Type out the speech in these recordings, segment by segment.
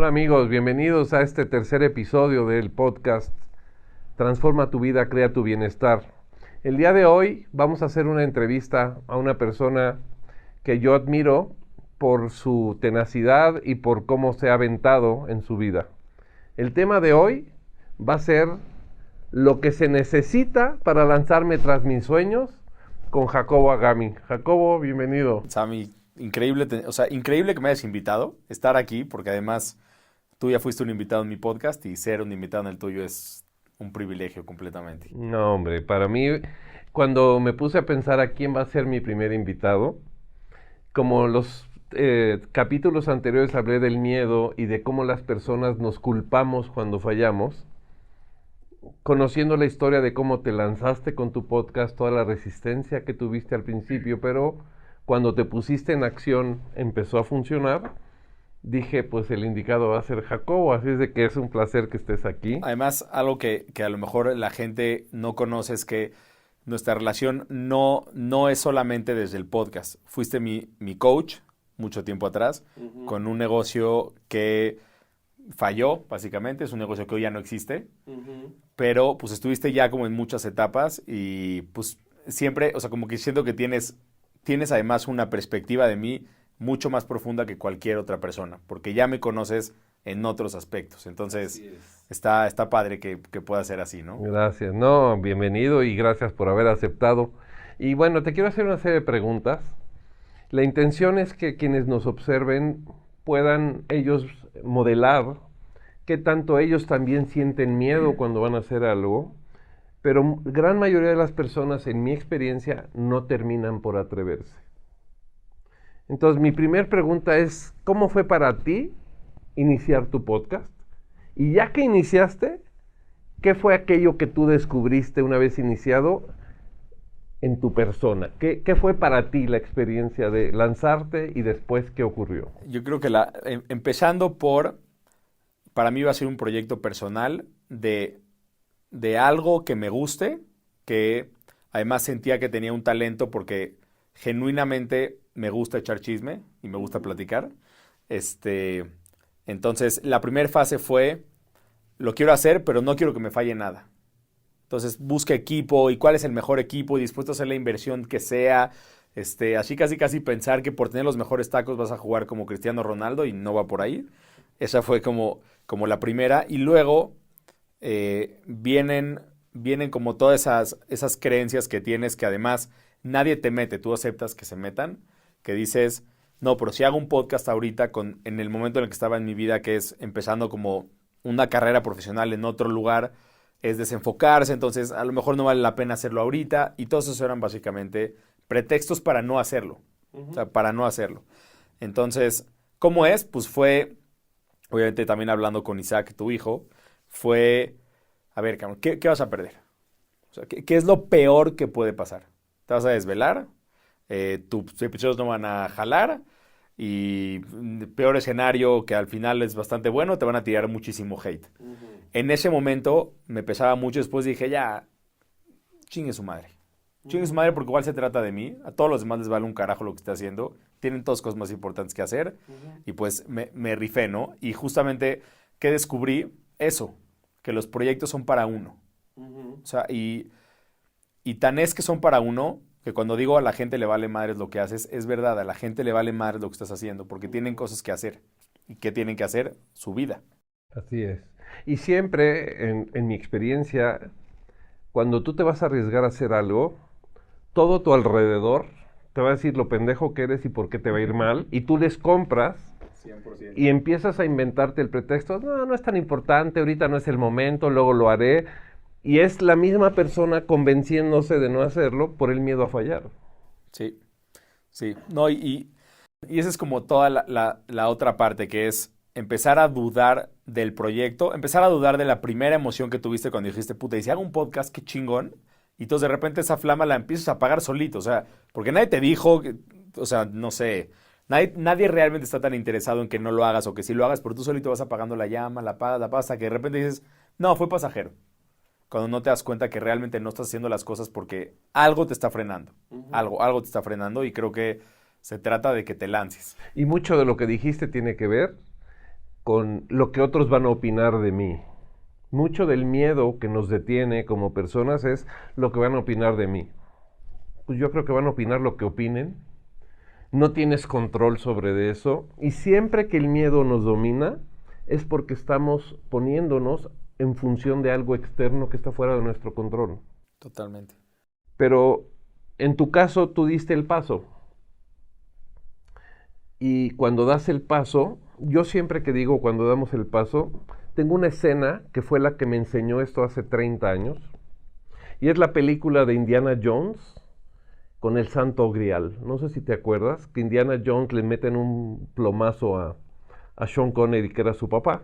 Hola amigos, bienvenidos a este tercer episodio del podcast Transforma tu vida, crea tu bienestar. El día de hoy vamos a hacer una entrevista a una persona que yo admiro por su tenacidad y por cómo se ha aventado en su vida. El tema de hoy va a ser lo que se necesita para lanzarme tras mis sueños con Jacobo Agami. Jacobo, bienvenido. Sammy, increíble, increíble que me hayas invitado, estar aquí, porque además tú ya fuiste un invitado en mi podcast y ser un invitado en el tuyo es un privilegio completamente. No, hombre, para mí, cuando me puse a pensar a quién va a ser mi primer invitado, como los capítulos anteriores hablé del miedo y de cómo las personas nos culpamos cuando fallamos, conociendo la historia de cómo te lanzaste con tu podcast, toda la resistencia que tuviste al principio, pero cuando te pusiste en acción empezó a funcionar, dije, pues el indicado va a ser Jacobo, así es de que es un placer que estés aquí. Además, algo que a lo mejor la gente no conoce es que nuestra relación no es solamente desde el podcast. Fuiste mi coach mucho tiempo atrás, con un negocio que falló, básicamente, es un negocio que hoy ya no existe, pero pues estuviste ya como en muchas etapas y pues siempre, o sea, como que siento que tienes además una perspectiva de mí mucho más profunda que cualquier otra persona, porque ya me conoces en otros aspectos. Entonces, está padre que pueda ser así, ¿no? Gracias, no, bienvenido y gracias por haber aceptado. Y bueno, te quiero hacer una serie de preguntas. La intención es que quienes nos observen puedan ellos modelar qué tanto ellos también sienten miedo cuando van a hacer algo, pero gran mayoría de las personas, en mi experiencia, no terminan por atreverse. Entonces, mi primer pregunta es, ¿cómo fue para ti iniciar tu podcast? Y ya que iniciaste, ¿qué fue aquello que tú descubriste una vez iniciado en tu persona? ¿Qué fue para ti la experiencia de lanzarte y después qué ocurrió? Yo creo que empezando para mí va a ser un proyecto personal de algo que me guste, que además sentía que tenía un talento porque genuinamente me gusta echar chisme y me gusta platicar. Entonces, la primera fase fue, lo quiero hacer, pero no quiero que me falle nada. Entonces, busca equipo y cuál es el mejor equipo y dispuesto a hacer la inversión que sea. Así casi pensar que por tener los mejores tacos vas a jugar como Cristiano Ronaldo y no va por ahí. Esa fue como la primera. Y luego vienen como todas esas creencias que tienes que además nadie te mete, tú aceptas que se metan, que dices, no, pero si hago un podcast ahorita en el momento en el que estaba en mi vida, que es empezando como una carrera profesional en otro lugar, es desenfocarse, entonces a lo mejor no vale la pena hacerlo ahorita, y todos esos eran básicamente pretextos para no hacerlo, o sea, para no hacerlo. Entonces, ¿cómo es? Pues fue, obviamente también hablando con Isaac, tu hijo, fue, a ver, cabrón, ¿qué vas a perder? O sea, ¿qué es lo peor que puede pasar? Te vas a desvelar, tus episodios no van a jalar y peor escenario que al final es bastante bueno, te van a tirar muchísimo hate. En ese momento me pesaba mucho, después dije ya, chingue su madre. Chingue su madre porque igual se trata de mí, a todos los demás les vale un carajo lo que esté haciendo, tienen todas cosas más importantes que hacer y pues me rifé, ¿no? Y justamente que descubrí eso, que los proyectos son para uno. O sea, y tan es que son para uno, que cuando digo a la gente le vale madres lo que haces, es verdad, a la gente le vale madres lo que estás haciendo, porque tienen cosas que hacer. ¿Y qué tienen que hacer? Su vida. Así es. Y siempre, en mi experiencia, cuando tú te vas a arriesgar a hacer algo, todo tu alrededor te va a decir lo pendejo que eres y por qué te va a ir mal, y tú les compras 100%. y empiezas a inventarte el pretexto, no es tan importante, ahorita no es el momento, luego lo haré. Y es la misma persona convenciéndose de no hacerlo por el miedo a fallar. Sí, sí. No, y esa es como toda la otra parte, que es empezar a dudar del proyecto, empezar a dudar de la primera emoción que tuviste cuando dijiste, puta, y si hago un podcast, qué chingón. Y entonces de repente esa flama la empiezas a apagar solito, o sea, porque nadie te dijo, o sea, no sé, nadie realmente está tan interesado en que no lo hagas o que sí lo hagas, pero tú solito vas apagando la llama, la apagas, hasta que de repente dices, no, fue pasajero. Cuando no te das cuenta que realmente no estás haciendo las cosas porque algo te está frenando. Algo te está frenando y creo que se trata de que te lances. Y mucho de lo que dijiste tiene que ver con lo que otros van a opinar de mí. Mucho del miedo que nos detiene como personas es lo que van a opinar de mí. Pues yo creo que van a opinar lo que opinen. No tienes control sobre eso. Y siempre que el miedo nos domina, es porque estamos poniéndonos en función de algo externo que está fuera de nuestro control. Totalmente. Pero en tu caso, tú diste el paso. Y cuando das el paso, yo siempre que digo cuando damos el paso, tengo una escena que fue la que me enseñó esto hace 30 años. Y es la película de Indiana Jones con el Santo Grial. No sé si te acuerdas que Indiana Jones le meten un plomazo a Sean Connery, que era su papá.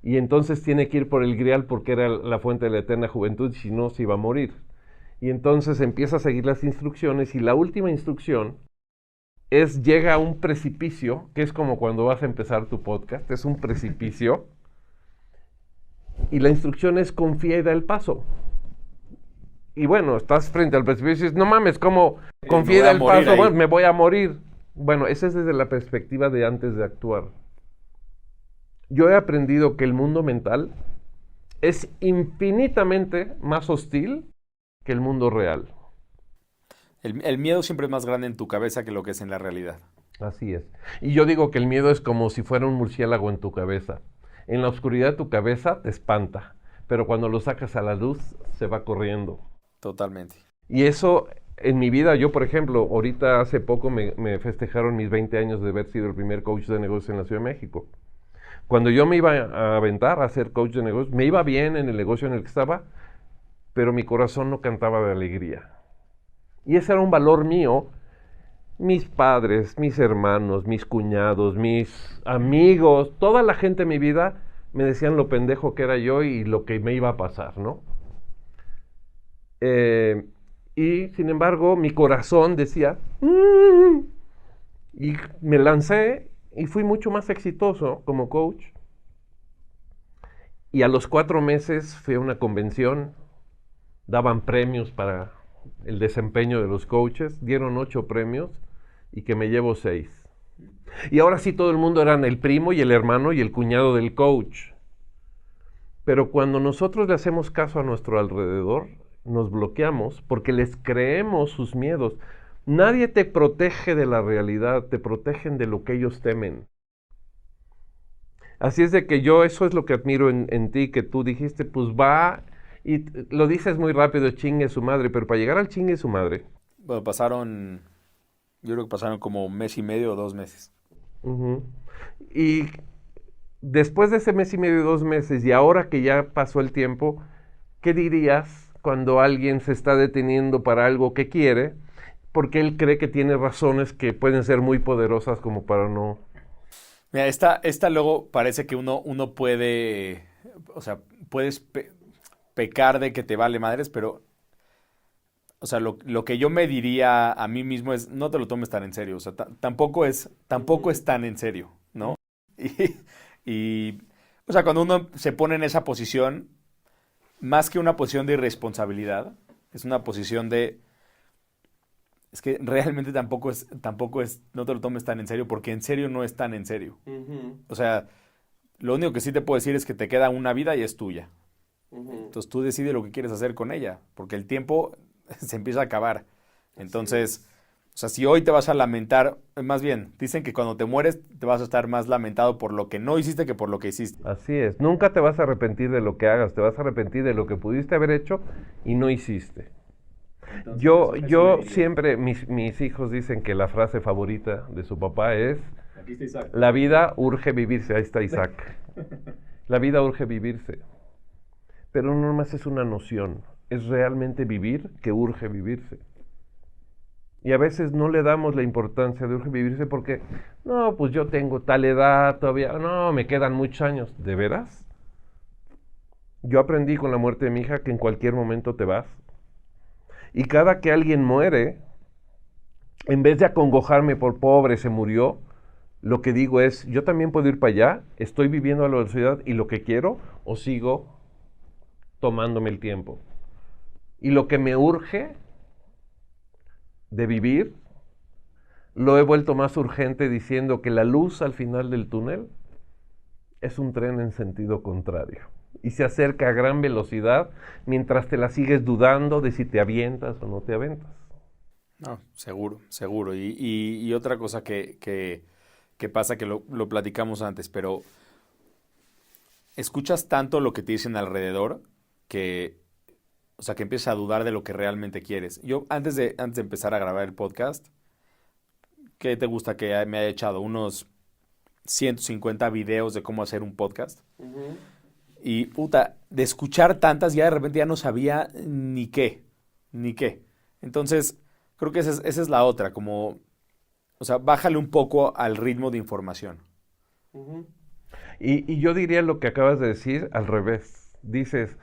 Y entonces tiene que ir por el Grial porque era la fuente de la eterna juventud, y si no, se iba a morir. Y entonces empieza a seguir las instrucciones, y la última instrucción es: llega a un precipicio, que es como cuando vas a empezar tu podcast, es un precipicio, y la instrucción es: confía y da el paso. Y bueno, estás frente al precipicio y dices: no mames, ¿cómo confía y da el paso? Bueno, me voy a morir. Bueno, esa es desde la perspectiva de antes de actuar. Yo he aprendido que el mundo mental es infinitamente más hostil que el mundo real. El miedo siempre es más grande en tu cabeza que lo que es en la realidad. Así es. Y yo digo que el miedo es como si fuera un murciélago en tu cabeza. En la oscuridad de tu cabeza te espanta, pero cuando lo sacas a la luz se va corriendo. Totalmente. Y eso en mi vida, yo por ejemplo, ahorita hace poco me festejaron mis 20 años de haber sido el primer coach de negocios en la Ciudad de México. Cuando yo me iba a aventar a ser coach de negocios, me iba bien en el negocio en el que estaba, pero mi corazón no cantaba de alegría. Y ese era un valor mío. Mis padres, mis hermanos, mis cuñados, mis amigos, toda la gente en mi vida me decían lo pendejo que era yo y lo que me iba a pasar, ¿no? Y sin embargo, mi corazón decía, y me lancé y fui mucho más exitoso como coach. Y a los 4 meses fui a una convención, daban premios para el desempeño de los coaches, dieron 8 premios y que me llevo 6. Y ahora sí todo el mundo eran el primo y el hermano y el cuñado del coach. Pero cuando nosotros le hacemos caso a nuestro alrededor, nos bloqueamos porque les creemos sus miedos. Nadie te protege de la realidad, te protegen de lo que ellos temen. Así es de que yo eso es lo que admiro en ti, que tú dijiste, pues va, y lo dices muy rápido, chingue su madre, pero para llegar al chingue su madre. Bueno, yo creo que pasaron como 1 mes y medio o 2 meses. Uh-huh. Y después de ese 1 mes y medio, 2 meses, y ahora que ya pasó el tiempo, ¿qué dirías cuando alguien se está deteniendo para algo que quiere, porque él cree que tiene razones que pueden ser muy poderosas como para no? Mira, esta luego parece que uno puede, o sea, puedes pecar de que te vale madres, pero, o sea, lo que yo me diría a mí mismo es: no te lo tomes tan en serio, o sea, tampoco es tan en serio, ¿no? O sea, cuando uno se pone en esa posición, más que una posición de irresponsabilidad, es una posición de, es que realmente tampoco es, no te lo tomes tan en serio, porque en serio no es tan en serio. Uh-huh. O sea, lo único que sí te puedo decir es que te queda una vida y es tuya. Uh-huh. Entonces tú decides lo que quieres hacer con ella, porque el tiempo se empieza a acabar. Entonces, o sea, si hoy te vas a lamentar, más bien, dicen que cuando te mueres te vas a estar más lamentado por lo que no hiciste que por lo que hiciste. Así es, nunca te vas a arrepentir de lo que hagas, te vas a arrepentir de lo que pudiste haber hecho y no hiciste. Entonces, yo siempre, mis hijos dicen que la frase favorita de su papá es: aquí está Isaac. La vida urge vivirse. Ahí está Isaac. La vida urge vivirse. Pero no más es una noción, es realmente vivir que urge vivirse. Y a veces no le damos la importancia de urge vivirse porque, no, pues yo tengo tal edad todavía, no, me quedan muchos años. ¿De veras? Yo aprendí con la muerte de mi hija que en cualquier momento te vas. Y cada que alguien muere, en vez de acongojarme por pobre, se murió, lo que digo es: yo también puedo ir para allá, estoy viviendo a la velocidad y lo que quiero, o sigo tomándome el tiempo. Y lo que me urge de vivir, lo he vuelto más urgente diciendo que la luz al final del túnel es un tren en sentido contrario y se acerca a gran velocidad mientras te la sigues dudando de si te avientas o no te aventas. No, seguro, seguro. Y otra cosa que pasa, que lo platicamos antes, pero escuchas tanto lo que te dicen alrededor que, o sea, que empiezas a dudar de lo que realmente quieres. Yo, antes de empezar a grabar el podcast, ¿qué te gusta que me haya echado? Unos 150 videos de cómo hacer un podcast. Y, puta, de escuchar tantas, ya de repente ya no sabía ni qué. Entonces, creo que esa es la otra, como, o sea, bájale un poco al ritmo de información. Y yo diría lo que acabas de decir al revés. Dices,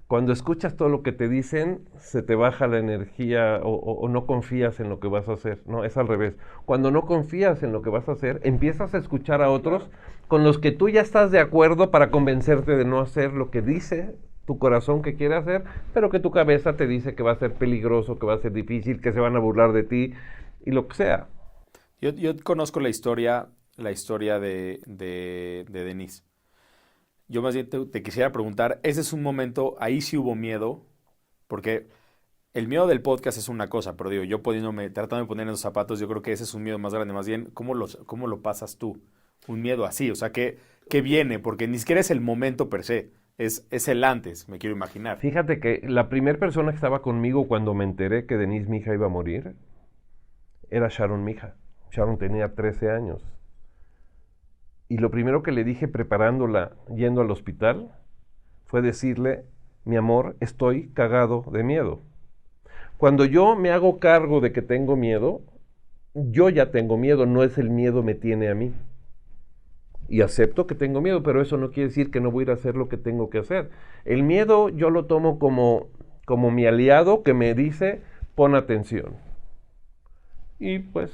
cuando escuchas todo lo que te dicen, se te baja la energía o no confías en lo que vas a hacer. No, es al revés. Cuando no confías en lo que vas a hacer, empiezas a escuchar a otros con los que tú ya estás de acuerdo para convencerte de no hacer lo que dice tu corazón que quiere hacer, pero que tu cabeza te dice que va a ser peligroso, que va a ser difícil, que se van a burlar de ti y lo que sea. Yo conozco la historia de Denise. Yo más bien te quisiera preguntar, ese es un momento, ahí sí hubo miedo, porque el miedo del podcast es una cosa, pero digo, yo tratando de poner en los zapatos, yo creo que ese es un miedo más grande. Más bien, ¿cómo lo pasas tú? Un miedo así, o sea, ¿qué viene? Porque ni siquiera es el momento per se, es el antes, me quiero imaginar. Fíjate que la primera persona que estaba conmigo cuando me enteré que Denise, mi hija, iba a morir, era Sharon, mi hija. Sharon tenía 13 años. Y lo primero que le dije preparándola, yendo al hospital, fue decirle, mi amor, estoy cagado de miedo. Cuando yo me hago cargo de que tengo miedo, yo ya tengo miedo, no es el miedo me tiene a mí. Y acepto que tengo miedo, pero eso no quiere decir que no voy a ir a hacer lo que tengo que hacer. El miedo yo lo tomo como mi aliado que me dice, pon atención. Y pues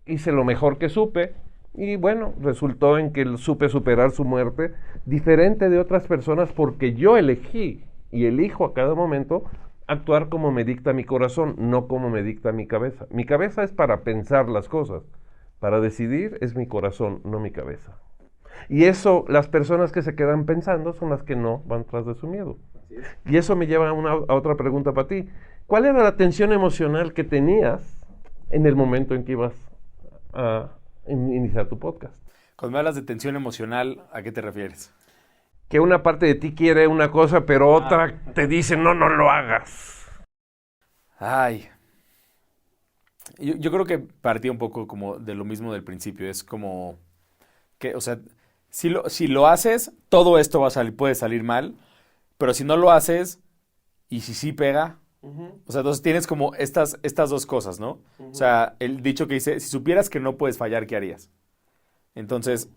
hice lo mejor que supe. Y bueno, resultó en que supe superar su muerte, diferente de otras personas, porque yo elegí y elijo a cada momento actuar como me dicta mi corazón, no como me dicta mi cabeza. Mi cabeza es para pensar las cosas, para decidir es mi corazón, no mi cabeza. Y eso, las personas que se quedan pensando son las que no van tras de su miedo. Y eso me lleva a otra pregunta para ti. ¿Cuál era la tensión emocional que tenías en el momento en que ibas a iniciar tu podcast? Cuando me hablas de tensión emocional, ¿a qué te refieres? Que una parte de ti quiere una cosa, pero otra te dice, no lo hagas. Ay, yo creo que partía un poco como de lo mismo del principio. Es como que, o sea, si lo haces, todo esto puede salir mal, pero si no lo haces, y si sí pega, o sea, entonces tienes como estas dos cosas, ¿no? O sea, el dicho que dice, si supieras que no puedes fallar, ¿qué harías? Entonces,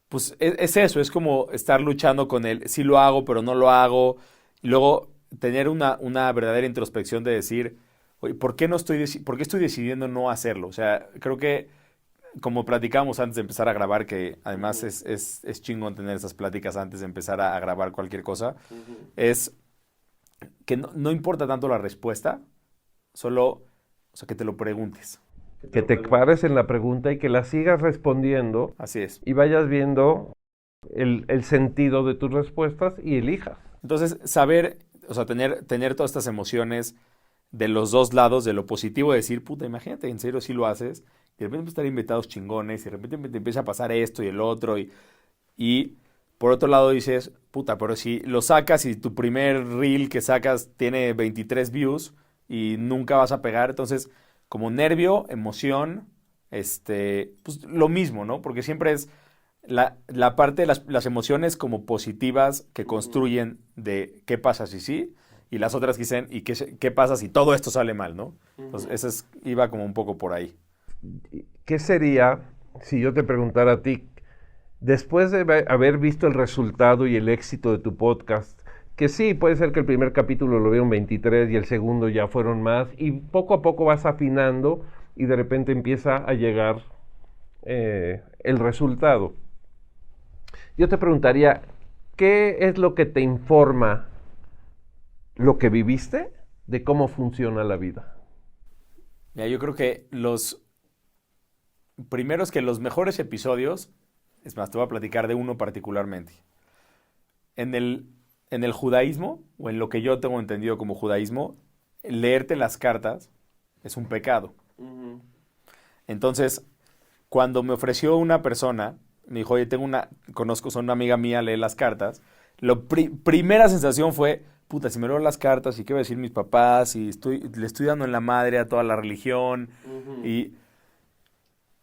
pues es eso, es como estar luchando con el, sí lo hago, pero no lo hago, y luego tener una verdadera introspección de decir, oye, ¿por qué estoy decidiendo no hacerlo? O sea, creo que, como platicábamos antes de empezar a grabar, que además es chingón tener esas pláticas antes de empezar a grabar cualquier cosa, es que no importa tanto la respuesta, solo, o sea, que te lo preguntes. Que te pares en la pregunta y que la sigas respondiendo. Así es. Y vayas viendo el sentido de tus respuestas y elijas. Entonces, saber, o sea, tener todas estas emociones de los dos lados, de lo positivo, de decir, puta, imagínate, en serio si lo haces, y de repente estar invitados chingones, y de repente te empieza a pasar esto y el otro, y por otro lado dices, puta, pero si lo sacas y tu primer reel que sacas tiene 23 views y nunca vas a pegar, entonces, como nervio, emoción, pues lo mismo, ¿no? Porque siempre es la parte de las emociones como positivas que construyen de qué pasa si sí, y las otras que dicen, ¿y qué pasa si todo esto sale mal, no? Entonces, iba como un poco por ahí. ¿Qué sería si yo te preguntara a ti, después de haber visto el resultado y el éxito de tu podcast, que sí, puede ser que el primer capítulo lo vieron 23 y el segundo ya fueron más, y poco a poco vas afinando y de repente empieza a llegar el resultado? Yo te preguntaría, ¿qué es lo que te informa lo que viviste de cómo funciona la vida? Mira, yo creo que los mejores episodios Es más, te voy a platicar de uno particularmente. En el judaísmo, o en lo que yo tengo entendido como judaísmo, leerte las cartas es un pecado. Entonces, cuando me ofreció una persona, me dijo, oye, conozco, son una amiga mía, lee las cartas. Primera sensación fue, puta, si me leo las cartas y qué van a decir mis papás, y le estoy dando en la madre a toda la religión. Y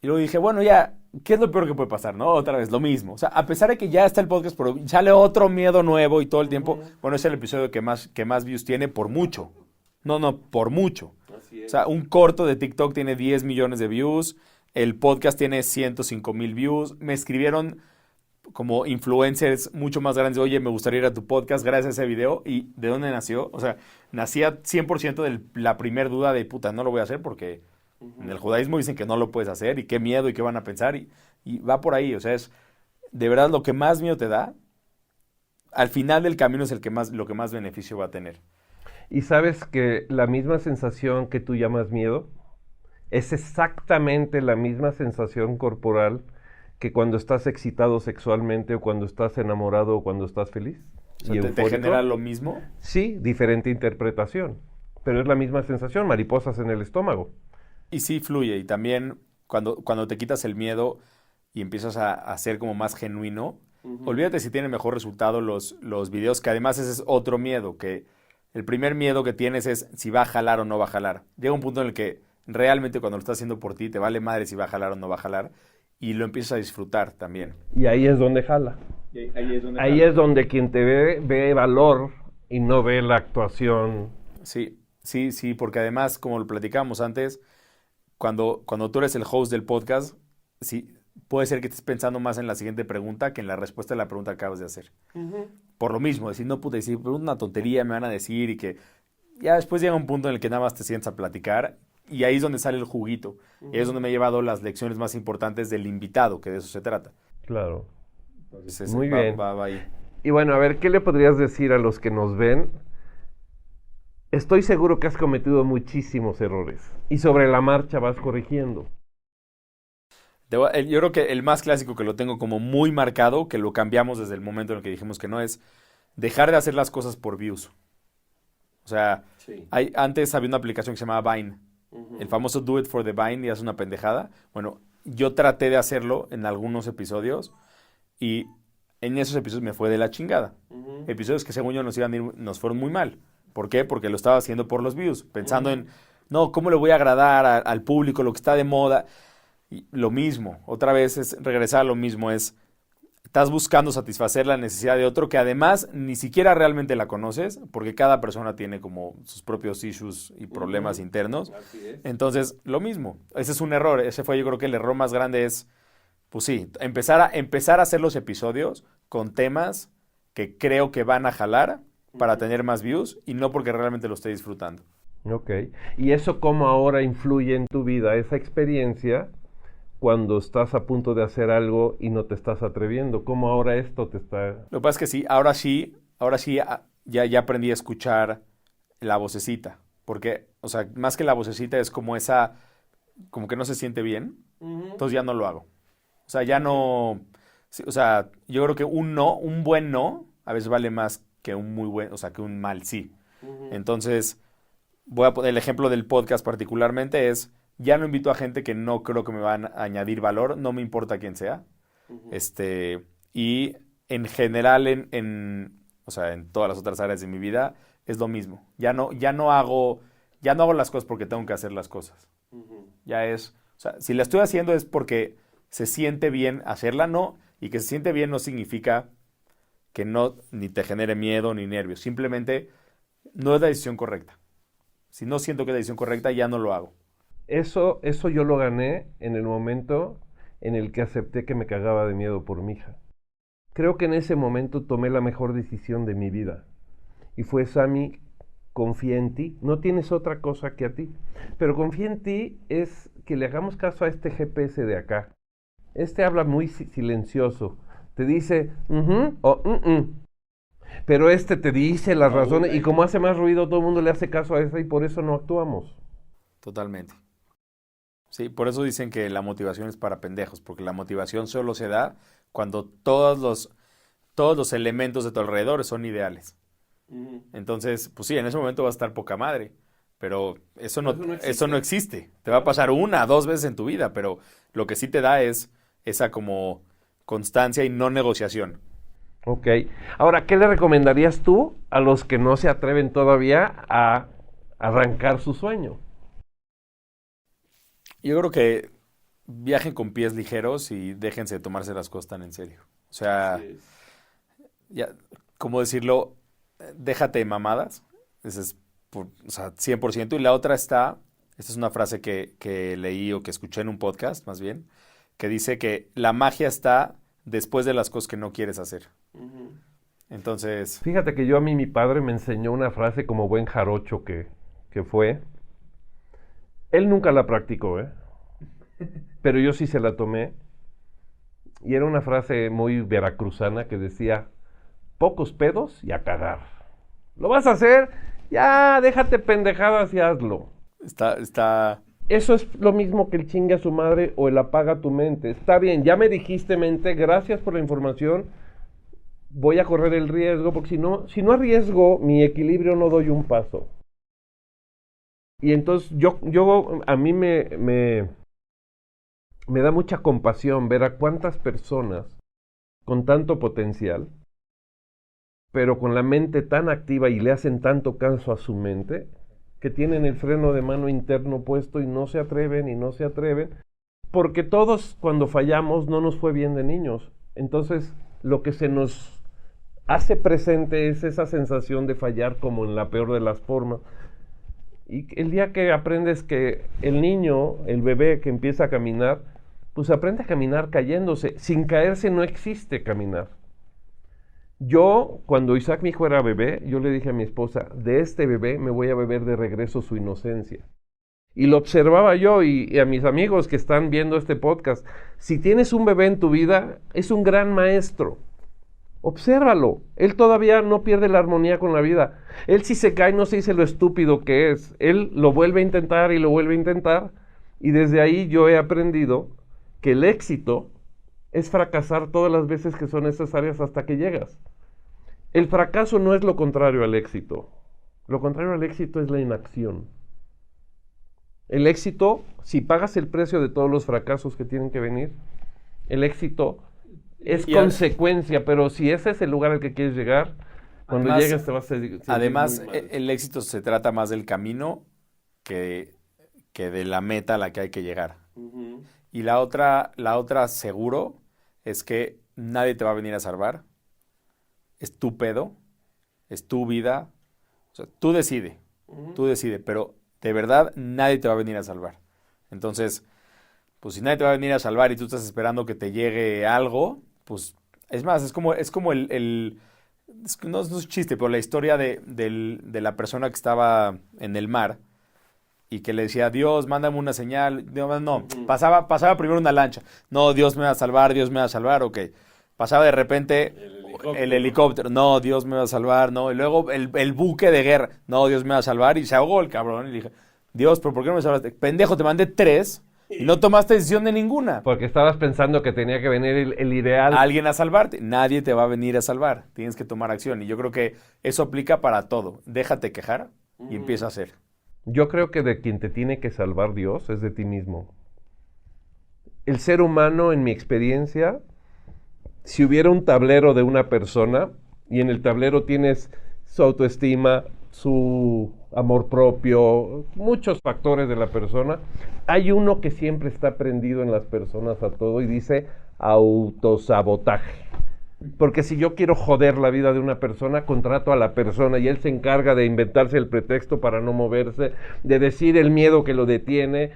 luego dije, bueno, ya, ¿qué es lo peor que puede pasar, no? Otra vez, lo mismo. O sea, a pesar de que ya está el podcast, pero sale otro miedo nuevo y todo el tiempo. Bueno, es el episodio que más views tiene por mucho. No, por mucho. Así es. O sea, un corto de TikTok tiene 10 millones de views. El podcast tiene 105,000 views. Me escribieron como influencers mucho más grandes. Oye, me gustaría ir a tu podcast gracias a ese video. ¿Y de dónde nació? O sea, nacía 100% de la primer duda de, puta, no lo voy a hacer porque en el judaísmo dicen que no lo puedes hacer y qué miedo y qué van a pensar. Y va por ahí. O sea, es de verdad lo que más miedo te da. Al final del camino es lo que más beneficio va a tener. Y sabes que la misma sensación que tú llamas miedo es exactamente la misma sensación corporal que cuando estás excitado sexualmente o cuando estás enamorado o cuando estás feliz. O sea, ¿te genera lo mismo? Sí, diferente interpretación, pero es la misma sensación, mariposas en el estómago. Y sí fluye, y también cuando te quitas el miedo y empiezas a ser como más genuino, olvídate si tienen mejor resultado los videos, que además ese es otro miedo, que el primer miedo que tienes es si va a jalar o no va a jalar. Llega un punto en el que realmente cuando lo estás haciendo por ti te vale madre si va a jalar o no va a jalar, y lo empiezas a disfrutar también. Y ahí es donde jala. Ahí es donde quien te ve valor y no ve la actuación. Sí, porque además, como lo platicábamos antes, cuando tú eres el host del podcast, sí, puede ser que estés pensando más en la siguiente pregunta que en la respuesta a la pregunta que acabas de hacer. Por lo mismo, decir, no, puta, si pregunto una tontería me van a decir, y que ya después llega un punto en el que nada más te sientas a platicar, y ahí es donde sale el juguito. Y ahí es donde me he llevado las lecciones más importantes del invitado, que de eso se trata. Claro. Entonces, muy bien. Va ahí. Y bueno, a ver, ¿qué le podrías decir a los que nos ven? Estoy seguro que has cometido muchísimos errores y sobre la marcha vas corrigiendo. Yo creo que el más clásico, que lo tengo como muy marcado, que lo cambiamos desde el momento en el que dijimos que no, es dejar de hacer las cosas por views. O sea, Sí. Antes había una aplicación que se llamaba Vine. El famoso Do It for the Vine, y es una pendejada. Bueno, yo traté de hacerlo en algunos episodios y en esos episodios me fue de la chingada. Episodios que según yo nos fueron muy mal. ¿Por qué? Porque lo estaba haciendo por los views, pensando en, no, ¿cómo le voy a agradar al público, lo que está de moda? Y lo mismo, otra vez es regresar a lo mismo, estás buscando satisfacer la necesidad de otro que además ni siquiera realmente la conoces, porque cada persona tiene como sus propios issues y problemas internos. Así es. Entonces, lo mismo, ese es un error. Ese fue, yo creo que el error más grande es, pues sí, empezar a hacer los episodios con temas que creo que van a jalar para tener más views y no porque realmente lo esté disfrutando. Ok. ¿Y eso cómo ahora influye en tu vida, esa experiencia, cuando estás a punto de hacer algo y no te estás atreviendo? ¿Cómo ahora esto te está...? Lo que pasa es que sí, ahora sí, ya aprendí a escuchar la vocecita. Porque, o sea, más que la vocecita es como como que no se siente bien. Entonces ya no lo hago. O sea, ya no... Sí, o sea, yo creo que un buen no, a veces vale más que un muy buen, o sea, que un mal sí. Entonces, voy a poner el ejemplo del podcast particularmente ya no invito a gente que no creo que me van a añadir valor, no me importa quién sea. Y en general o sea, en todas las otras áreas de mi vida es lo mismo. Ya no hago las cosas porque tengo que hacer las cosas. O sea, si la estoy haciendo es porque se siente bien hacerla, no, y que se siente bien no significa que no ni te genere miedo ni nervios. Simplemente no es la decisión correcta. Si no siento que es la decisión correcta, ya no lo hago. Eso yo lo gané en el momento en el que acepté que me cagaba de miedo por mi hija. Creo que en ese momento tomé la mejor decisión de mi vida. Y fue, Sammy, confía en ti. No tienes otra cosa que a ti. Pero confía en ti es que le hagamos caso a este GPS de acá. Este habla muy silencioso. Te dice, o Pero este te dice las razones. Y como hace más ruido, todo el mundo le hace caso a ese y por eso no actuamos. Totalmente. Sí, por eso dicen que la motivación es para pendejos, porque la motivación solo se da cuando todos los elementos de tu alrededor son ideales. Entonces, pues sí, en ese momento va a estar poca madre, pero eso no existe. Te va a pasar 1, 2 veces en tu vida, pero lo que sí te da es esa como constancia y no negociación. Ok. Ahora, ¿qué le recomendarías tú a los que no se atreven todavía a arrancar su sueño? Yo creo que viajen con pies ligeros y déjense de tomarse las cosas tan en serio. O sea, ya, ¿cómo decirlo? Déjate de mamadas. Ese es, o sea, 100%. Y la otra esta es una frase que leí o que escuché en un podcast, más bien, que dice que la magia está después de las cosas que no quieres hacer. Entonces... Fíjate que mi padre me enseñó una frase como buen jarocho que fue. Él nunca la practicó, pero yo sí se la tomé. Y era una frase muy veracruzana que decía, pocos pedos y a cagar. ¿Lo vas a hacer? Ya, déjate pendejadas y hazlo. Está... Eso es lo mismo que el chingue a su madre o el apaga tu mente. Está bien, ya me dijiste mente, gracias por la información. Voy a correr el riesgo, porque si no arriesgo mi equilibrio no doy un paso. Y entonces a mí me da mucha compasión ver a cuántas personas con tanto potencial, pero con la mente tan activa y le hacen tanto caso a su mente, que tienen el freno de mano interno puesto y no se atreven, porque todos cuando fallamos no nos fue bien de niños. Entonces lo que se nos hace presente es esa sensación de fallar como en la peor de las formas. Y el día que aprendes que el niño, el bebé que empieza a caminar, pues aprende a caminar cayéndose. Sin caerse no existe caminar. Yo, cuando Isaac, mi hijo, era bebé, yo le dije a mi esposa, de este bebé me voy a beber de regreso su inocencia. Y lo observaba yo y a mis amigos que están viendo este podcast. Si tienes un bebé en tu vida, es un gran maestro. Obsérvalo. Él todavía no pierde la armonía con la vida. Él si se cae no se dice lo estúpido que es. Él lo vuelve a intentar y lo vuelve a intentar. Y desde ahí yo he aprendido que el éxito es fracasar todas las veces que son necesarias hasta que llegas. El fracaso no es lo contrario al éxito. Lo contrario al éxito es la inacción. El éxito, si pagas el precio de todos los fracasos que tienen que venir, el éxito es consecuencia, pero si ese es el lugar al que quieres llegar, cuando llegues te vas a sentir además, muy mal. el éxito se trata más del camino que de la meta a la que hay que llegar. Uh-huh. Y la otra seguro es que nadie te va a venir a salvar. Es tu pedo, es tu vida. O sea, tú decides, pero de verdad nadie te va a venir a salvar. Entonces, pues si nadie te va a venir a salvar y tú estás esperando que te llegue algo, pues es más, es como no es un chiste, pero la historia de la persona que estaba en el mar y que le decía, Dios, mándame una señal. No, pasaba primero una lancha. No, Dios me va a salvar, ok. Pasaba de repente el helicóptero. No, Dios me va a salvar, no. Y luego el buque de guerra. No, Dios me va a salvar. Y se ahogó el cabrón. Y le dije, Dios, ¿pero por qué no me salvaste? Pendejo, te mandé 3 y no tomaste decisión de ninguna. Porque estabas pensando que tenía que venir el ideal. Alguien a salvarte. Nadie te va a venir a salvar. Tienes que tomar acción. Y yo creo que eso aplica para todo. Déjate quejar y empieza a hacer. Yo creo que de quien te tiene que salvar Dios es de ti mismo. El ser humano, en mi experiencia, si hubiera un tablero de una persona y en el tablero tienes su autoestima, su amor propio, muchos factores de la persona, hay uno que siempre está prendido en las personas a todo y dice autosabotaje. Porque si yo quiero joder la vida de una persona, contrato a la persona y él se encarga de inventarse el pretexto para no moverse, de decir el miedo que lo detiene.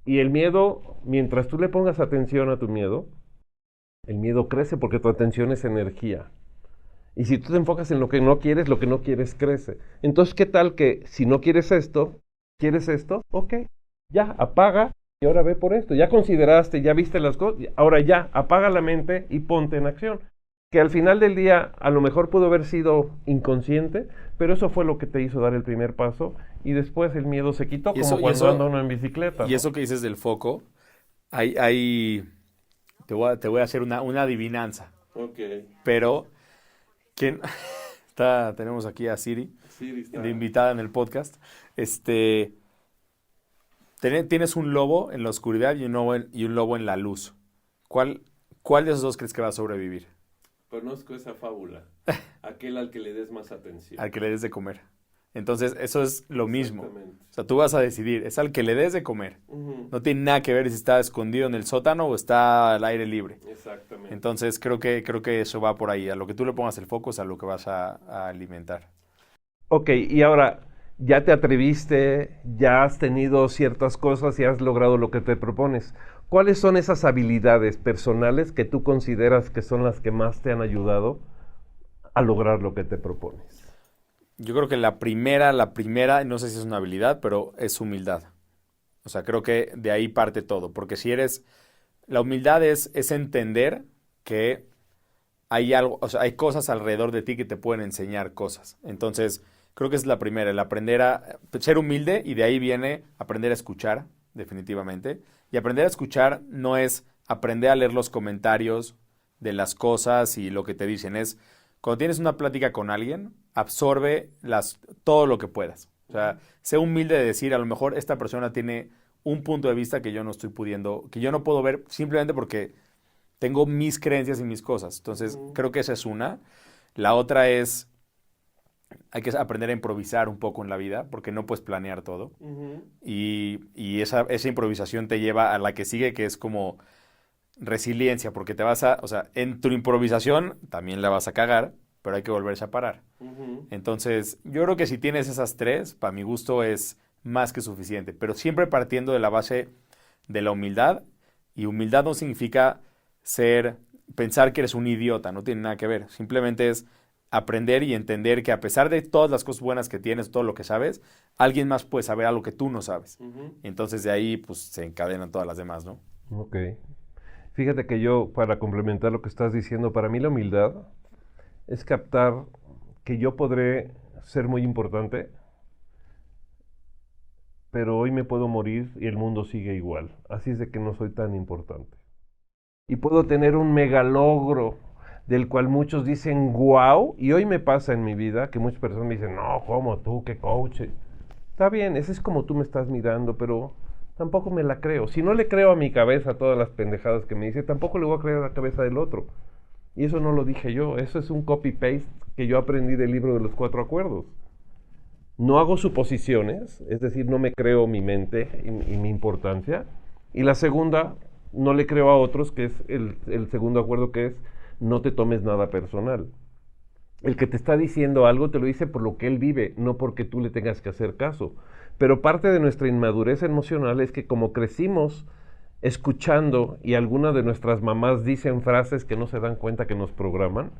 Y el miedo, mientras tú le pongas atención a tu miedo, el miedo crece porque tu atención es energía. Y si tú te enfocas en lo que no quieres crece. Entonces, ¿qué tal que si no quieres esto? Ok, ya, apaga y ahora ve por esto. Ya consideraste, ya viste las cosas, ahora ya, apaga la mente y ponte en acción. Que al final del día a lo mejor pudo haber sido inconsciente, pero eso fue lo que te hizo dar el primer paso y después el miedo se quitó, como cuando anda uno en bicicleta. Y ¿no? eso que dices del foco, hay te voy a hacer una adivinanza. Ok. Pero, ¿quién? Tenemos aquí a Siri, de invitada en el podcast. Tienes un lobo en la oscuridad y un lobo en la luz. ¿Cuál de esos dos crees que va a sobrevivir? Conozco esa fábula. Aquel al que le des más atención. Al que le des de comer. Entonces, eso es lo mismo. O sea, tú vas a decidir, es al que le des de comer. Uh-huh. No tiene nada que ver si está escondido en el sótano o está al aire libre. Exactamente. Entonces, creo que eso va por ahí. A lo que tú le pongas el foco es a lo que vas a alimentar. Ok, y ahora, ya te atreviste, ya has tenido ciertas cosas y has logrado lo que te propones. ¿Cuáles son esas habilidades personales que tú consideras que son las que más te han ayudado a lograr lo que te propones? Yo creo que la primera, no sé si es una habilidad, pero es humildad. O sea, creo que de ahí parte todo. Porque la humildad es entender que hay algo, o sea, hay cosas alrededor de ti que te pueden enseñar cosas. Entonces, creo que es la primera, el aprender a ser humilde, y de ahí viene aprender a escuchar, definitivamente. Y aprender a escuchar no es aprender a leer los comentarios de las cosas y lo que te dicen. Es cuando tienes una plática con alguien, absorbe todo lo que puedas. O sea, sé humilde de decir, a lo mejor esta persona tiene un punto de vista que yo no estoy pudiendo, que yo no puedo ver simplemente porque tengo mis creencias y mis cosas. Entonces, creo que esa es una. La otra es, hay que aprender a improvisar un poco en la vida, porque no puedes planear todo. Uh-huh. Y esa improvisación te lleva a la que sigue, que es como resiliencia, porque o sea, en tu improvisación también la vas a cagar, pero hay que volverse a parar. Uh-huh. Entonces, yo creo que si tienes esas tres, para mi gusto es más que suficiente, pero siempre partiendo de la base de la humildad, y humildad no significa pensar que eres un idiota, no tiene nada que ver, simplemente es aprender y entender que a pesar de todas las cosas buenas que tienes, todo lo que sabes, alguien más puede saber algo que tú no sabes. Uh-huh. Entonces de ahí pues se encadenan todas las demás, ¿no? Ok. Fíjate que yo, para complementar lo que estás diciendo, para mí la humildad es captar que yo podré ser muy importante, pero hoy me puedo morir y el mundo sigue igual. Así es de que no soy tan importante. Y puedo tener un megalogro del cual muchos dicen wow, y hoy me pasa en mi vida que muchas personas me dicen, no, ¿cómo tú? ¿Qué coach? Está bien, ese es como tú me estás mirando, pero tampoco me la creo. Si no le creo a mi cabeza todas las pendejadas que me dice, tampoco le voy a creer a la cabeza del otro. Y eso no lo dije yo, eso es un copy-paste que yo aprendí del libro de los 4 acuerdos. No hago suposiciones, es decir, no me creo mi mente y mi importancia. Y la segunda, no le creo a otros, que es el segundo acuerdo, que es no te tomes nada personal. El que te está diciendo algo te lo dice por lo que él vive, no porque tú le tengas que hacer caso. Pero parte de nuestra inmadurez emocional es que como crecimos escuchando y algunas de nuestras mamás dicen frases que no se dan cuenta que nos programan.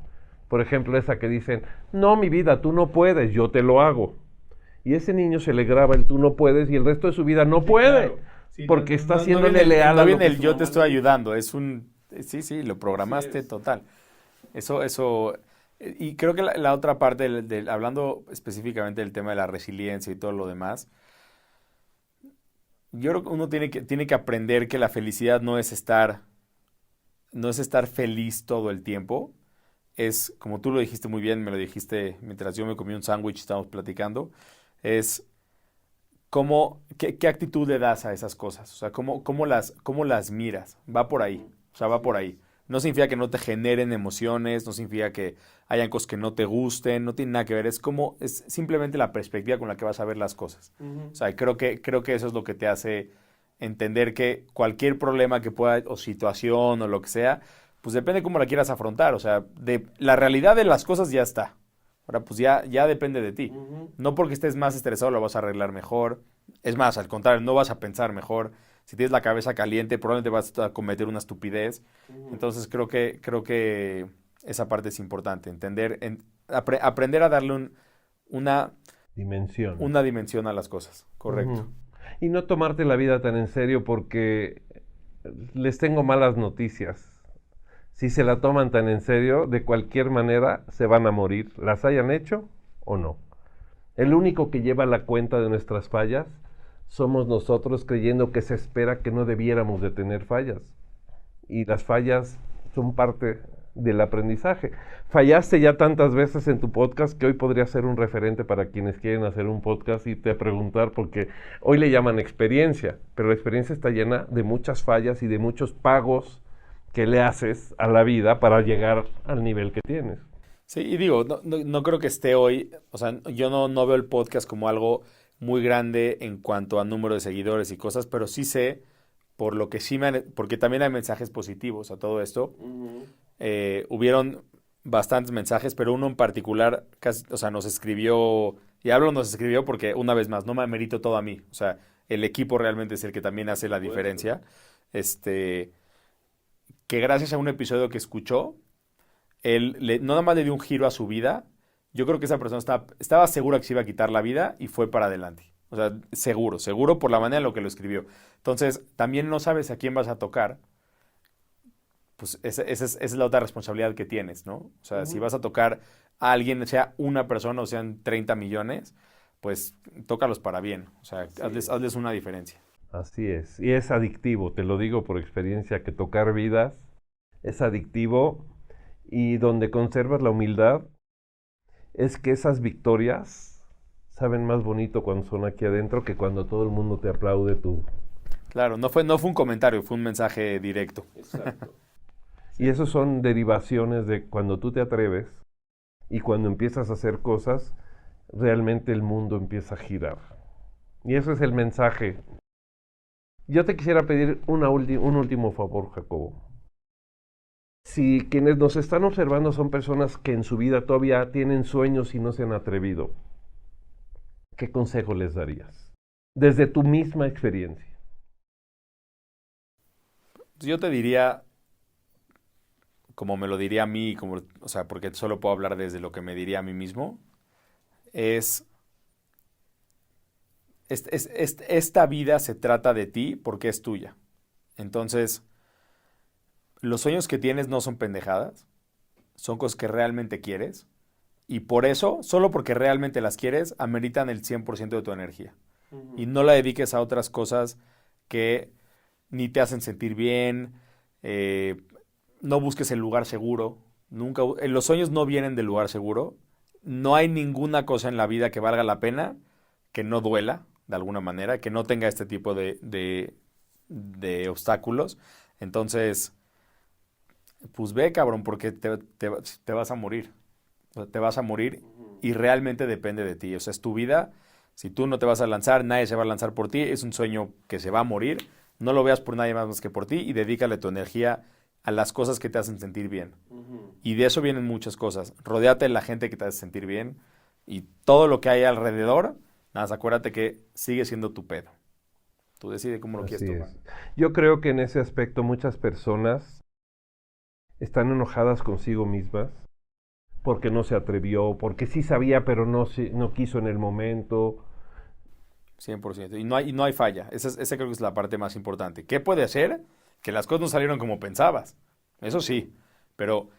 Por ejemplo, esa que dicen, no, mi vida, tú no puedes, yo te lo hago. Y ese niño se le graba el tú no puedes y el resto de su vida no puede. Claro. Sí, porque está haciéndole leal a lo que yo te estoy ayudando. Es sí, lo programaste total. Eso, y creo que la otra parte, hablando específicamente del tema de la resiliencia y todo lo demás, yo creo que uno tiene que aprender que la felicidad no es estar feliz todo el tiempo. Es, como tú lo dijiste muy bien, me lo dijiste mientras yo me comí un sándwich y estábamos platicando, es qué actitud le das a esas cosas. O sea, cómo las miras. Va por ahí. O sea, va por ahí. No significa que no te generen emociones, no significa que hayan cosas que no te gusten, no tiene nada que ver. Es simplemente la perspectiva con la que vas a ver las cosas. Uh-huh. O sea, creo que eso es lo que te hace entender que cualquier problema que pueda, o situación, o lo que sea, pues depende de cómo la quieras afrontar. O sea, la realidad de las cosas ya está. Ahora, pues ya depende de ti. Uh-huh. No porque estés más estresado lo vas a arreglar mejor. Es más, al contrario, no vas a pensar mejor. Si tienes la cabeza caliente, probablemente vas a cometer una estupidez. Uh-huh. Entonces, creo que esa parte es importante. Aprender a darle una dimensión a las cosas. Correcto. Uh-huh. Y no tomarte la vida tan en serio, porque les tengo malas noticias. Si se la toman tan en serio, de cualquier manera se van a morir, las hayan hecho o no. El único que lleva la cuenta de nuestras fallas somos nosotros, creyendo que se espera que no debiéramos de tener fallas. y las fallas son parte del aprendizaje. Fallaste ya tantas veces en tu podcast que hoy podría ser un referente para quienes quieren hacer un podcast y te preguntar, porque hoy le llaman experiencia, pero la experiencia está llena de muchas fallas y de muchos pagos que le haces a la vida para llegar al nivel que tienes. Sí, y digo, no creo que esté hoy, o sea, yo no veo el podcast como algo muy grande en cuanto a número de seguidores y cosas, pero sí sé, por lo que sí porque también hay mensajes positivos a todo esto. Hubieron bastantes mensajes, pero uno en particular, casi, o sea, nos escribió, y hablo nos escribió porque una vez más, no me amerito todo a mí, o sea, el equipo realmente es el que también hace la diferencia. Que gracias a un episodio que escuchó, no nada más le dio un giro a su vida, yo creo que esa persona estaba segura que se iba a quitar la vida y fue para adelante. O sea, seguro por la manera en lo que lo escribió. Entonces, también no sabes a quién vas a tocar, pues esa es la otra responsabilidad que tienes, ¿no? O sea, si vas a tocar a alguien, sea una persona o sean 30 millones, pues tócalos para bien. O sea, hazles una diferencia. Así es. Y es adictivo, te lo digo por experiencia, que tocar vidas es adictivo y donde conservas la humildad es que esas victorias saben más bonito cuando son aquí adentro que cuando todo el mundo te aplaude tú. Claro, no fue un comentario, fue un mensaje directo. Exacto. Y eso son derivaciones de cuando tú te atreves y cuando empiezas a hacer cosas, realmente el mundo empieza a girar. Y eso es el mensaje. Yo te quisiera pedir un último favor, Jacobo. Si quienes nos están observando son personas que en su vida todavía tienen sueños y no se han atrevido, ¿qué consejo les darías? Desde tu misma experiencia. Yo te diría, como me lo diría a mí, o sea, porque solo puedo hablar desde lo que me diría a mí mismo, esta vida se trata de ti porque es tuya. Entonces, los sueños que tienes no son pendejadas, son cosas que realmente quieres y por eso, solo porque realmente las quieres, ameritan el 100% de tu energía. Y no la dediques a otras cosas que ni te hacen sentir bien, no busques el lugar seguro. Nunca, los sueños no vienen del lugar seguro. No hay ninguna cosa en la vida que valga la pena que no duela, de alguna manera, que no tenga este tipo de obstáculos. Entonces, pues ve, cabrón, porque te vas a morir. O sea, te vas a morir y realmente depende de ti. O sea, es tu vida. Si tú no te vas a lanzar, nadie se va a lanzar por ti. Es un sueño que se va a morir. No lo veas por nadie más que por ti y dedícale tu energía a las cosas que te hacen sentir bien. Y de eso vienen muchas cosas. Rodéate de la gente que te hace sentir bien y todo lo que hay alrededor, nada más acuérdate que sigue siendo tu pedo. Tú decides cómo lo quieres tomar. Yo creo que en ese aspecto muchas personas están enojadas consigo mismas porque no se atrevió, porque sí sabía pero no quiso en el momento. 100%. Y no hay falla. Esa creo que es la parte más importante. ¿Qué puede hacer? Que las cosas no salieron como pensabas. Eso sí. Pero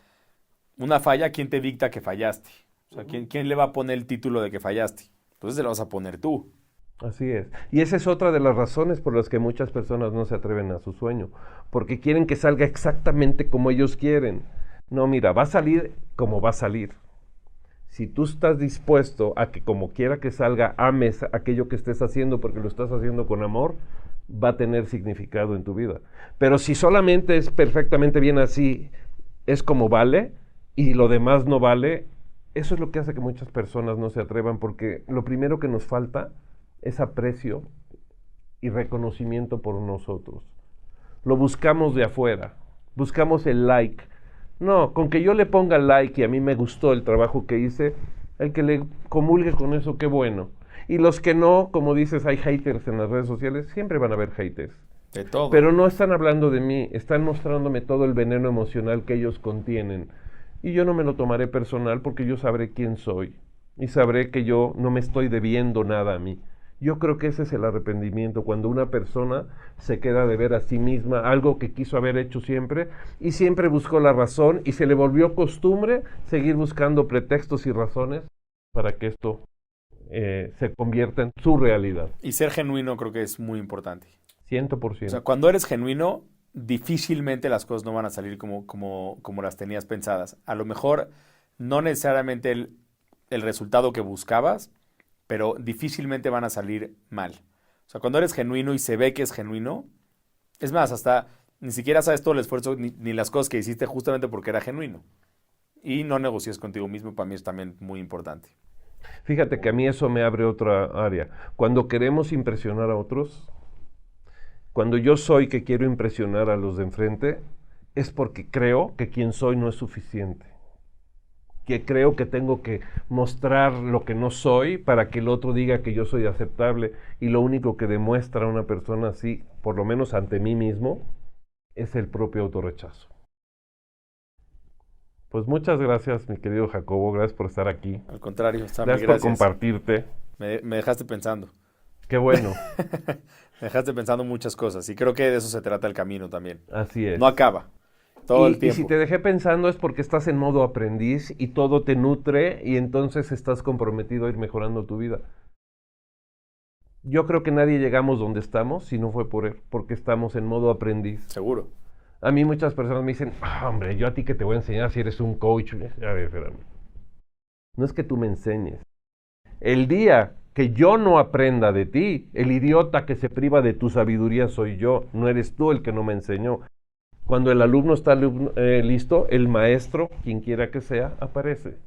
una falla, ¿quién te dicta que fallaste? O sea, ¿quién le va a poner el título de que fallaste? Entonces se lo vas a poner tú. Así es. Y esa es otra de las razones por las que muchas personas no se atreven a su sueño. Porque quieren que salga exactamente como ellos quieren. No, mira, va a salir como va a salir. Si tú estás dispuesto a que como quiera que salga, ames aquello que estés haciendo porque lo estás haciendo con amor, va a tener significado en tu vida. Pero si solamente es perfectamente bien así, es como vale, y lo demás no vale, eso es lo que hace que muchas personas no se atrevan, porque lo primero que nos falta es aprecio y reconocimiento por nosotros. Lo buscamos de afuera, buscamos el like. No, con que yo le ponga like y a mí me gustó el trabajo que hice, el que le comulgue con eso, qué bueno. Y los que no, como dices, hay haters en las redes sociales, siempre van a haber haters. De todo. Pero no están hablando de mí, están mostrándome todo el veneno emocional que ellos contienen. Y yo no me lo tomaré personal porque yo sabré quién soy. Y sabré que yo no me estoy debiendo nada a mí. Yo creo que ese es el arrepentimiento, cuando una persona se queda de ver a sí misma algo que quiso haber hecho siempre y siempre buscó la razón y se le volvió costumbre seguir buscando pretextos y razones para que esto se convierta en su realidad. Y ser genuino creo que es muy importante. 100%. O sea, cuando eres genuino, difícilmente las cosas no van a salir como las tenías pensadas. A lo mejor no necesariamente el resultado que buscabas, pero difícilmente van a salir mal. O sea, cuando eres genuino y se ve que es genuino, es más, hasta ni siquiera sabes todo el esfuerzo ni las cosas que hiciste justamente porque era genuino. Y no negocies contigo mismo, para mí es también muy importante. Fíjate que a mí eso me abre otra área. Cuando queremos impresionar a otros, cuando yo soy que quiero impresionar a los de enfrente, es porque creo que quien soy no es suficiente. Que creo que tengo que mostrar lo que no soy para que el otro diga que yo soy aceptable, y lo único que demuestra una persona así, por lo menos ante mí mismo, es el propio autorrechazo. Pues muchas gracias, mi querido Jacobo, gracias por estar aquí. Al contrario, Sammy, gracias por compartirte. Me dejaste pensando. Qué bueno. Me dejaste pensando muchas cosas y creo que de eso se trata el camino también. Así es. No acaba. Todo el tiempo. Y si te dejé pensando es porque estás en modo aprendiz y todo te nutre y entonces estás comprometido a ir mejorando tu vida. Yo creo que nadie llegamos donde estamos si no fue porque estamos en modo aprendiz. Seguro. A mí muchas personas me dicen, hombre, yo a ti que te voy a enseñar si eres un coach. A ver, espérame. No es que tú me enseñes. El día que yo no aprenda de ti, el idiota que se priva de tu sabiduría soy yo, no eres tú el que no me enseñó. Cuando el alumno está listo, el maestro, quien quiera que sea, aparece.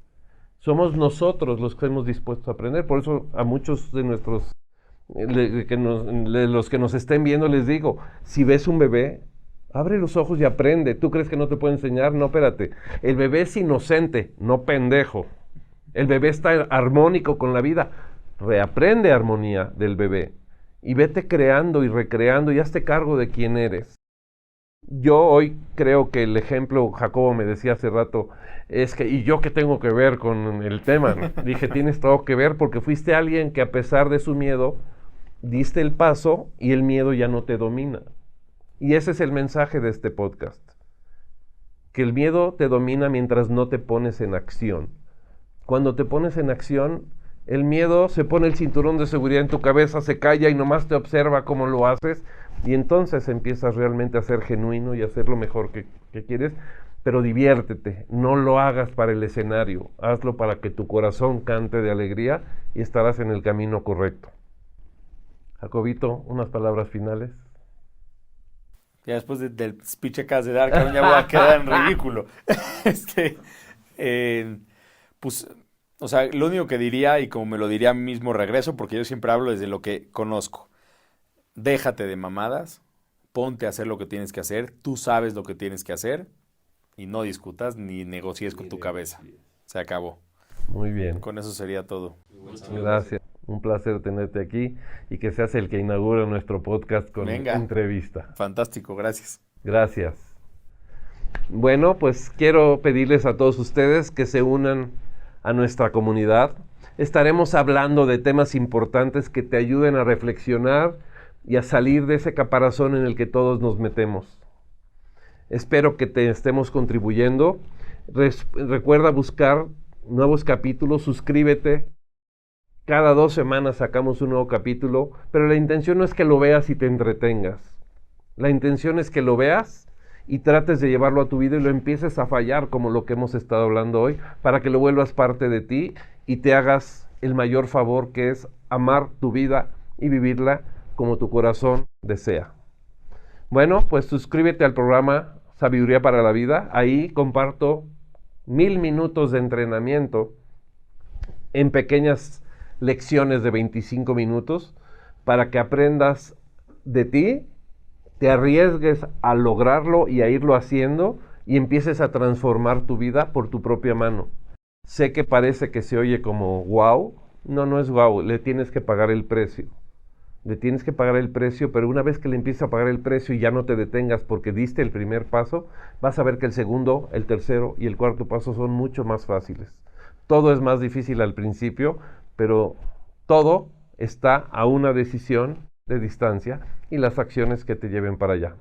Somos nosotros los que hemos dispuesto a aprender. Por eso a muchos de nuestros, los que nos estén viendo, les digo, si ves un bebé, abre los ojos y aprende. ¿Tú crees que no te puede enseñar? No, espérate. El bebé es inocente, no pendejo. El bebé está armónico con la vida. Reaprende armonía del bebé. Y vete creando y recreando y hazte cargo de quién eres. Yo hoy creo que el ejemplo, Jacobo me decía hace rato, es que, ¿y yo qué tengo que ver con el tema? Dije, tienes todo que ver porque fuiste alguien que a pesar de su miedo, diste el paso y el miedo ya no te domina. Y ese es el mensaje de este podcast. Que el miedo te domina mientras no te pones en acción. Cuando te pones en acción, el miedo se pone el cinturón de seguridad en tu cabeza, se calla y nomás te observa cómo lo haces. Y entonces empiezas realmente a ser genuino y a hacer lo mejor que quieres. Pero diviértete, no lo hagas para el escenario. Hazlo para que tu corazón cante de alegría y estarás en el camino correcto. Jacobito, unas palabras finales. Ya después del speech que acabas de dar, cabrón, ya voy a quedar en ridículo. Pues, o sea, lo único que diría, y como me lo diría a mí mismo, regreso, porque yo siempre hablo desde lo que conozco. Déjate de mamadas, ponte a hacer lo que tienes que hacer, tú sabes lo que tienes que hacer, y no discutas ni negocies con tu cabeza. Se acabó. Muy bien. Con eso sería todo. Gracias. Un placer tenerte aquí y que seas el que inaugure nuestro podcast con entrevista. Fantástico, gracias. Gracias. Bueno, pues quiero pedirles a todos ustedes que se unan a nuestra comunidad. Estaremos hablando de temas importantes que te ayuden a reflexionar y a salir de ese caparazón en el que todos nos metemos. Espero que te estemos contribuyendo. Recuerda buscar nuevos capítulos, suscríbete. Cada 2 semanas sacamos un nuevo capítulo, pero la intención no es que lo veas y te entretengas. La intención es que lo veas y trates de llevarlo a tu vida y lo empieces a fallar como lo que hemos estado hablando hoy, para que lo vuelvas parte de ti y te hagas el mayor favor, que es amar tu vida y vivirla como tu corazón desea. Bueno, pues suscríbete al programa Sabiduría para la Vida. Ahí comparto 1000 minutos de entrenamiento en pequeñas lecciones de 25 minutos para que aprendas de ti, te arriesgues a lograrlo y a irlo haciendo y empieces a transformar tu vida por tu propia mano. Sé que parece que se oye como wow. No es wow, le tienes que pagar el precio. Le tienes que pagar el precio, pero una vez que le empieces a pagar el precio y ya no te detengas porque diste el primer paso, vas a ver que el segundo, el tercero y el cuarto paso son mucho más fáciles. Todo es más difícil al principio, pero todo está a una decisión de distancia y las acciones que te lleven para allá.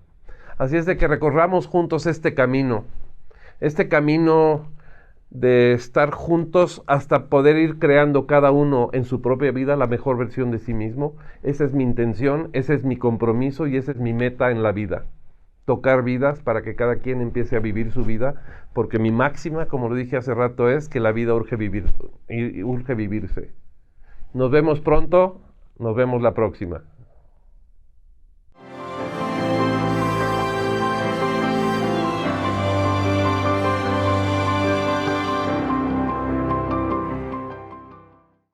Así es de que recorramos juntos este camino de estar juntos hasta poder ir creando cada uno en su propia vida la mejor versión de sí mismo. Esa es mi intención, ese es mi compromiso y esa es mi meta en la vida. tocar vidas para que cada quien empiece a vivir su vida, porque mi máxima, como lo dije hace rato, es que la vida urge vivir, urge vivirse. Nos vemos pronto, nos vemos la próxima.